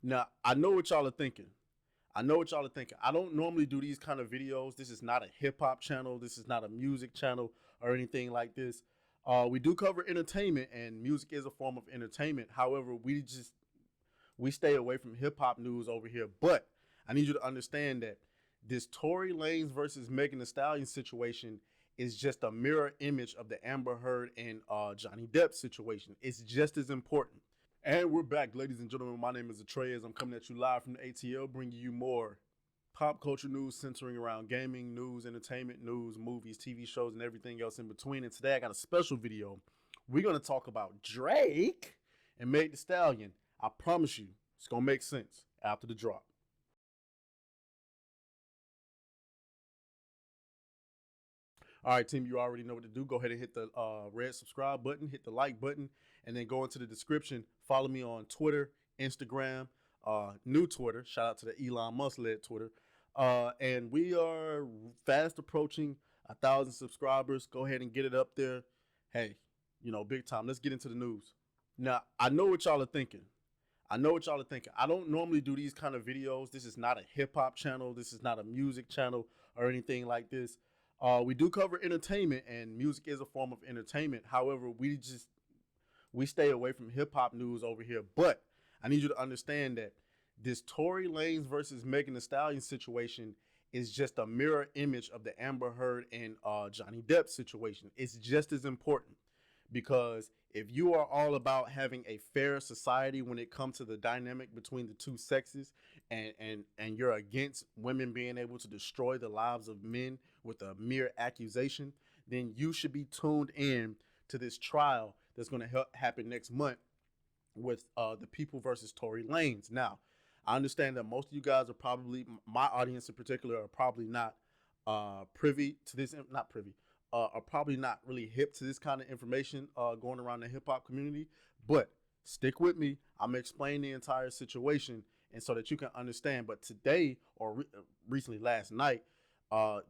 Now, I know what y'all are thinking. I know what y'all are thinking. I don't normally do these kind of videos. This is not a hip hop channel. This is not a music channel or anything like this. We do cover entertainment, and music is a form of entertainment. However, we stay away from hip hop news over here. But I need you to understand that this Tory Lanez versus Megan Thee Stallion situation is just a mirror image of the Amber Heard and Johnny Depp situation. It's just as important. And we're back, ladies and gentlemen. My name is Atreus. I'm coming at you live from the ATL, bringing you more pop culture news centering around gaming, news, entertainment, news, movies, TV shows, and everything else in between. And today I got a special video. We're going to talk about Drake and Meg Thee Stallion. I promise you, it's going to make sense after the drop. All right, team, you already know what to do. Go ahead and hit the red subscribe button, hit the like button, and then go into the description. Follow me on Twitter, Instagram, new Twitter. Shout out to the Elon Musk led Twitter. And we are fast approaching 1,000 subscribers. Go ahead and get it up there. Hey, big time. Let's get into the news. Now, I know what y'all are thinking. I know what y'all are thinking. I don't normally do these kind of videos. This is not a hip hop channel. This is not a music channel or anything like this. We do cover entertainment, and music is a form of entertainment. However, we stay away from hip hop news over here. But I need you to understand that this Tory Lanez versus Megan Thee Stallion situation is just a mirror image of the Amber Heard and Johnny Depp situation. It's just as important because if you are all about having a fair society when it comes to the dynamic between the two sexes, and you're against women being able to destroy the lives of men with a mere accusation, then you should be tuned in to this trial that's going to happen next month with the People versus Tory Lanez. Now, I understand that most of you guys are probably, my audience in particular, are probably not privy to this, not privy, are probably not really hip to this kind of information going around the hip hop community. But stick with me. I'm gonna explain the entire situation, and so that you can understand. But today, or recently last night,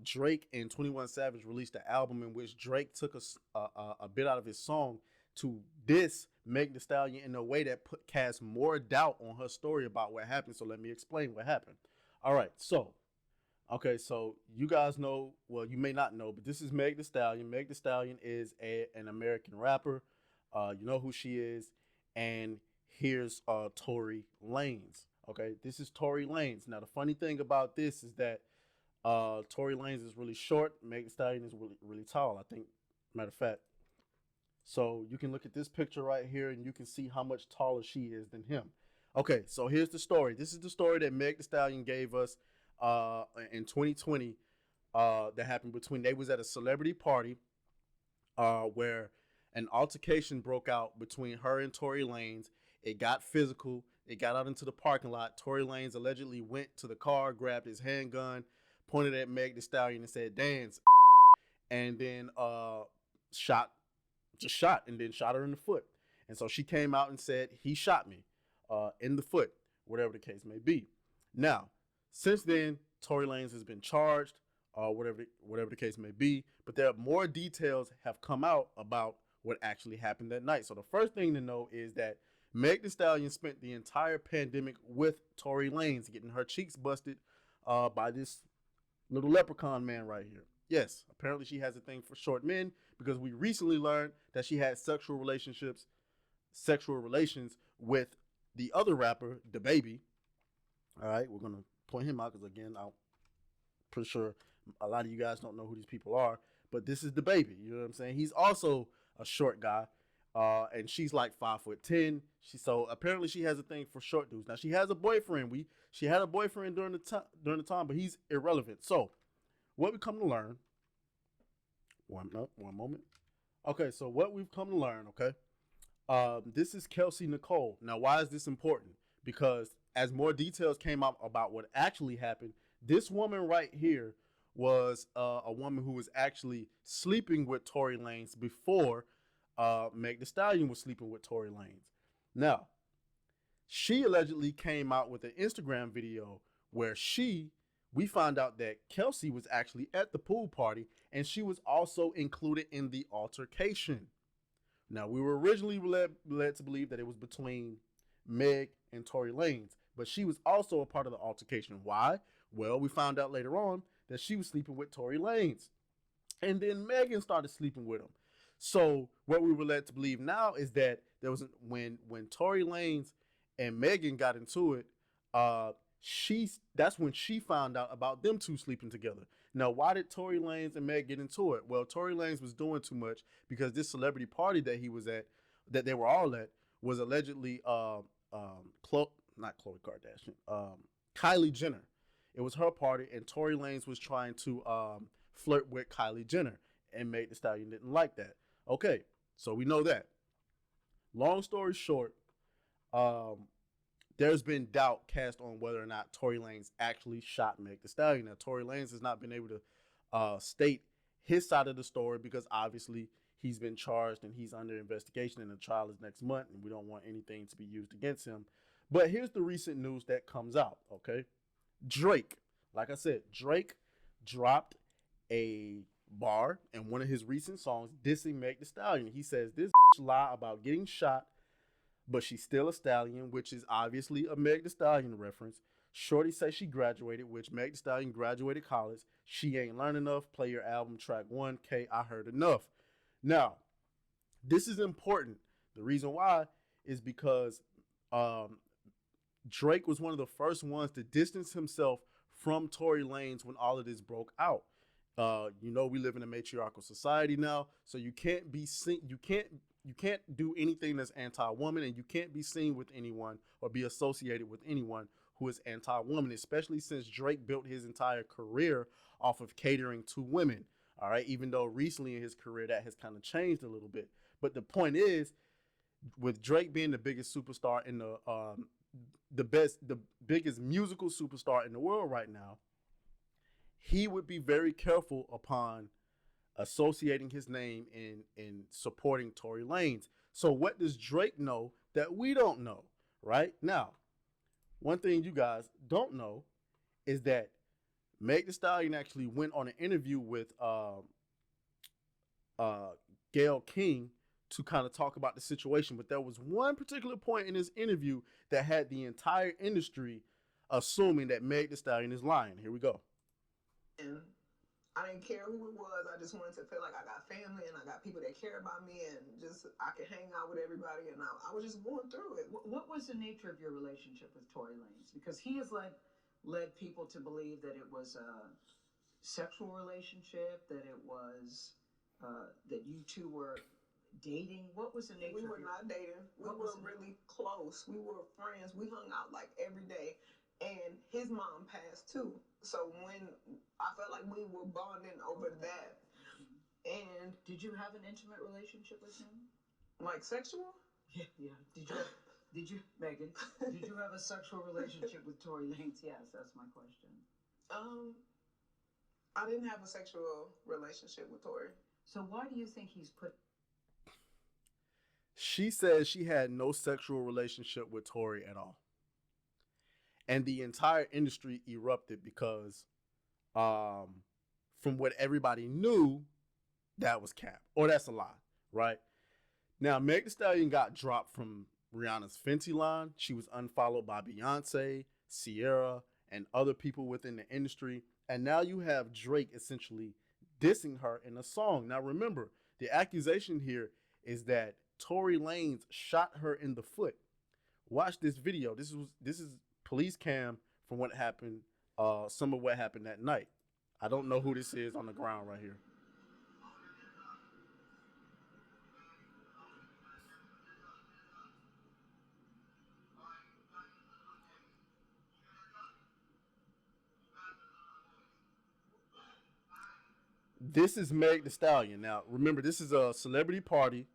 Drake and 21 Savage released an album in which Drake took a bit out of his song to diss Meg Thee Stallion in a way that cast more doubt on her story about what happened. So let me explain what happened. All right, so okay, so you guys know, well, you may not know, but this is Meg Thee Stallion. Meg Thee Stallion is an American rapper. You know who she is. And here's Tory Lanez. Okay, this is Tory Lanez. Now, the funny thing about this is that Tory Lanez is really short. Meg Thee Stallion is really, really tall, I think, matter of fact. So you can look at this picture right here and you can see how much taller she is than him. Okay, so here's the story. This is the story that Meg Thee Stallion gave us in 2020 that happened between, they was at a celebrity party where an altercation broke out between her and Tory Lanez. It got physical. It got out into the parking lot. Tory Lanez allegedly went to the car, grabbed his handgun, pointed at Meg Thee Stallion and said, "Dance," and then shot, just shot, and then shot her in the foot. And so she came out and said, "He shot me in the foot," whatever the case may be. Now, since then, Tory Lanez has been charged, whatever the case may be. But there are more details have come out about what actually happened that night. So the first thing to know is that Meg Thee Stallion spent the entire pandemic with Tory Lanez, getting her cheeks busted by this little leprechaun man right here. Yes, apparently she has a thing for short men because we recently learned that she had sexual relations with the other rapper, DaBaby. All right, we're gonna point him out because again, I'm pretty sure a lot of you guys don't know who these people are, but this is DaBaby. You know what I'm saying? He's also a short guy, and she's like 5'10". So apparently she has a thing for short dudes. Now she has a boyfriend. She had a boyfriend during the time, but he's irrelevant. So what we come to learn. One moment. Okay, so what we've come to learn. Okay, this is Kelsey Nicole. Now, why is this important? Because as more details came out about what actually happened, this woman right here was a woman who was actually sleeping with Tory Lanez before Meg Thee Stallion was sleeping with Tory Lanez. Now, she allegedly came out with an Instagram video where we found out that Kelsey was actually at the pool party and she was also included in the altercation. Now, we were originally led to believe that it was between Meg and Tory Lanez. but she was also a part of the altercation. Why? Well, we found out later on that she was sleeping with Tory Lanez. And then Megan started sleeping with him. So what we were led to believe now is that there was when Tory Lanez and Megan got into it, that's when she found out about them two sleeping together. Now, why did Tory Lanez and Meg get into it? Well, Tory Lanez was doing too much because this celebrity party that he was at, that they were all at, was allegedly not Khloe Kardashian, Kylie Jenner. It was her party, and Tory Lanez was trying to flirt with Kylie Jenner, and Meg Thee Stallion didn't like that. Okay, so we know that. Long story short, there's been doubt cast on whether or not Tory Lanez actually shot Meg Thee Stallion. Now, Tory Lanez has not been able to state his side of the story because obviously he's been charged and he's under investigation, and the trial is next month, and we don't want anything to be used against him. But here's the recent news that comes out, okay? Drake, like I said, Drake dropped a bar in one of his recent songs dissing Meg Thee Stallion. He says, this lie about getting shot, but she's still a stallion, which is obviously a Meg Thee Stallion reference. Shorty says she graduated, which Meg Thee Stallion graduated college. She ain't learned enough. Play your album track 1K. I heard enough. Now, this is important. The reason why is because Drake was one of the first ones to distance himself from Tory Lanez when all of this broke out. We live in a matriarchal society now, so you can't be seen. You can't do anything that's anti-woman, and you can't be seen with anyone or be associated with anyone who is anti-woman, especially since Drake built his entire career off of catering to women. All right, even though recently in his career that has kind of changed a little bit. But the point is, with Drake being the biggest superstar in the biggest musical superstar in the world right now, he would be very careful upon associating his name in supporting Tory Lanez. So what does Drake know that we don't know? Right now, one thing you guys don't know is that Meg Thee Stallion actually went on an interview with Gayle King to kind of talk about the situation. But there was one particular point in this interview that had the entire industry assuming that Meg Thee Stallion is lying. Here we go. And I didn't care who it was. I just wanted to feel like I got family and I got people that care about me, and just I could hang out with everybody. And I was just going through it. What was the nature of your relationship with Tory Lanez? Because he has led people to believe that it was a sexual relationship, that it was that you two were dating. What was the nature? We were not dating. We were really close. We were friends. We hung out like every day. And his mom passed too. So when I felt like we were bonding over that. And did you have an intimate relationship with him? Like sexual? Yeah. Did you, Megan? Did you have a sexual relationship with Tory Lanez? Yes, that's my question. I didn't have a sexual relationship with Tory. So why do you think he's put? She says she had no sexual relationship with Tory at all. And the entire industry erupted because from what everybody knew, that was cap. Or that's a lie, right? Now, Meg Thee Stallion got dropped from Rihanna's Fenty line. She was unfollowed by Beyonce, Ciara, and other people within the industry. And now you have Drake essentially dissing her in a song. Now, remember, the accusation here is that Tory Lanez shot her in the foot. Watch this video. This is police cam from what happened, some of what happened that night. I don't know who this is on the ground right here. This is Meg Thee Stallion. Now, remember, this is a celebrity party.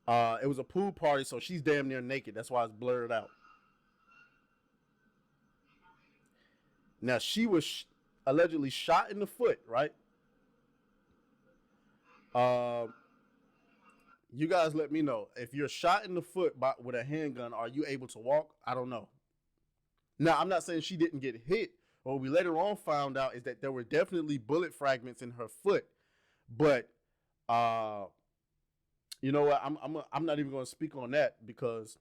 It was a pool party, so she's damn near naked. That's why it's blurred out. Now, she was allegedly shot in the foot, right? You guys let me know. If you're shot in the foot with a handgun, are you able to walk? I don't know. Now, I'm not saying she didn't get hit. What we later on found out is that there were definitely bullet fragments in her foot. But, you know what? I'm not even going to speak on that because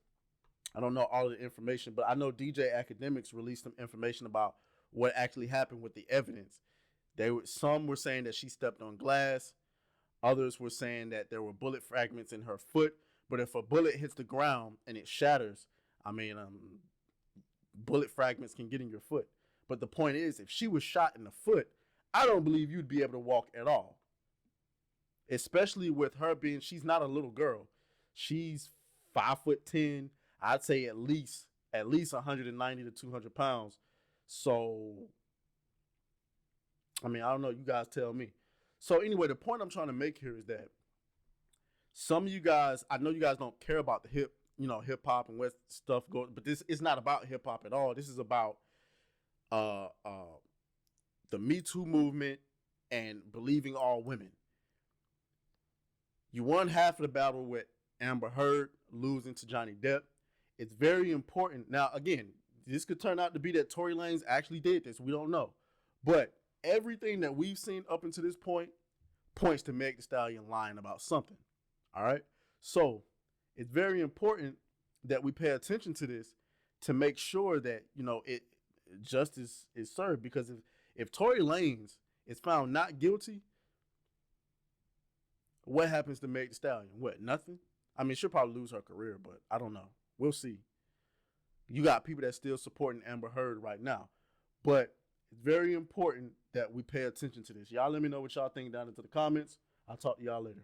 I don't know all of the information, but I know DJ Academics released some information about what actually happened with the evidence. Some were saying that she stepped on glass. Others were saying that there were bullet fragments in her foot. But if a bullet hits the ground and it shatters, I mean, bullet fragments can get in your foot. But the point is, if she was shot in the foot, I don't believe you'd be able to walk at all. Especially with her she's not a little girl. She's 5'10". I'd say at least 190 to 200 pounds. So, I mean, I don't know. You guys tell me. So anyway, the point I'm trying to make here is that some of you guys, I know you guys don't care about the hip hop and what stuff goes, but this is not about hip hop at all. This is about the Me Too movement and believing all women. You won half of the battle with Amber Heard losing to Johnny Depp. It's very important. Now, again, this could turn out to be that Tory Lanez actually did this. We don't know. But everything that we've seen up until this point points to Meg Thee Stallion lying about something. All right? So it's very important that we pay attention to this to make sure that, justice is served. Because if Tory Lanez is found not guilty, what happens to Meg Thee Stallion? What, nothing? I mean, she'll probably lose her career, but I don't know. We'll see. You got people that's still supporting Amber Heard right now. But it's very important that we pay attention to this. Y'all let me know what y'all think down into the comments. I'll talk to y'all later.